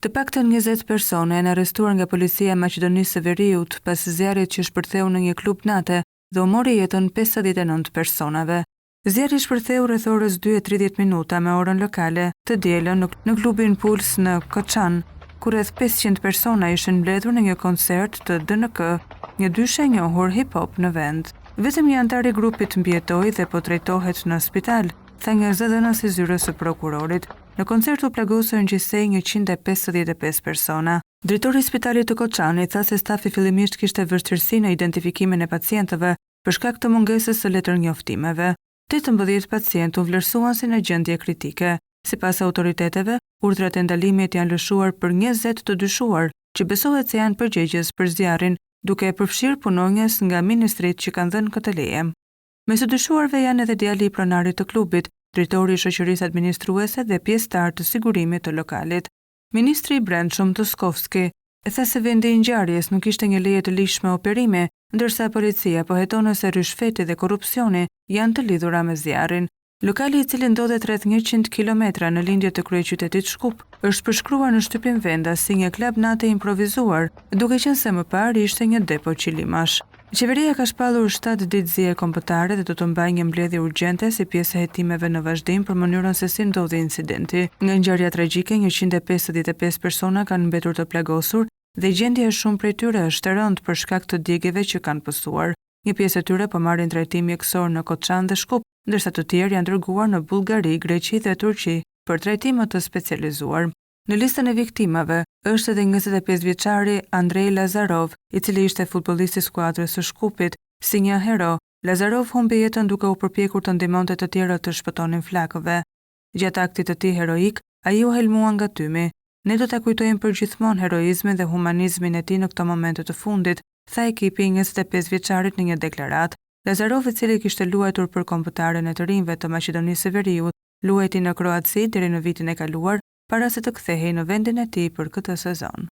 Të paktën 20 persona janë arrestuar nga policia e Maqedonisë së Veriut pas zjarrit që shpërtheu në një klub nate dhe u mori jetën 59 personave. Zjarri shpërtheu rreth orës 2:30 me orën lokale të dielën në klubin Puls në Koçan, ku rreth 500 persona ishin mbledhur në një koncert të DNK, një dyshe e njohur hip-hop në vend. Vetëm një antar i grupit mbijetoi dhe po trajtohet në spital, tha një zëdhënës i zyrës së prokurorit. Në koncert u plagosën gjithsej 155 persona. Drejtori i spitalit të Koçanit tha se stafi fillimisht kishte vështirësi në identifikimin e pacientëve për shkak të mungesës së letërnjoftimeve. 18 pacientë u vlerësuan si në gjendje kritike. Sipas autoriteteve, urdhrat e ndalimit janë lëshuar për 20 të dyshuar, që besohet se janë përgjegjës për zjarrin, duke e përfshirë punonjës nga ministrit që kanë dhënë këtë leje. Mes të dyshuarve janë edhe djali i pronarit të klubit, drejtori i shoqërisë administruese dhe pjesëtar të sigurimit të lokalit. Ministri i Brendshëm Toskovski e tha se vendi i ngjarjes nuk ishte një leje të lishme operimi, ndërsa policia po heton se rishfeti dhe korrupsioni janë të lidhura me zjarrin. Lokali i cili ndodhet rreth 100 kilometra në lindje të kryeqytetit Shkup, është përshkruar në shtypin vendas si një klub nate improvisuar, duke qenë se më parë ishte një depo qilimash. Qeveria ka shpallur 7 ditë zije kombëtare dhe do të mbajë një mbledhje urgjente si pjesë e hetimeve në vazhdim për mënyrën se si ndodhi incidenti. Nga ngjarja tragjike, 155 persona kanë mbetur të plagosur dhe gjendja e shumë prej tyre është e rëndë për shkak të djegjeve që kanë pësuar. Një pjesë e tyre po marrin trajtim mjekësor në Koçan dhe Shkup, ndërsa të tjerë janë dërguar në Bullgari, Greqi dhe Turqi për trajtime të specializuar. Në listën e viktimave është edhe 25 vjeçari Andrej Lazarov, i cili ishte futbollist i skuadrës së Shkupit. Si një hero, Lazarov humbi jetën duke u përpjekur të ndihmonte të tjerët të shpëtonin flakëve. Gjatë aktit të tij heroik, ai u helmua nga tymi. Ne do ta kujtojmë përgjithmonë heroizmin dhe humanizmin e tij në këto momente të fundit, tha ekipi i 25 vjeçarit në një deklaratë. Lazarov, i cili kishte luajtur për kombëtaren e të rinjve të Maqedonisë së Veriut, luajti në Kroaci deri në vitin e kaluar para se të kthehej në vendin e tij për këtë sezon.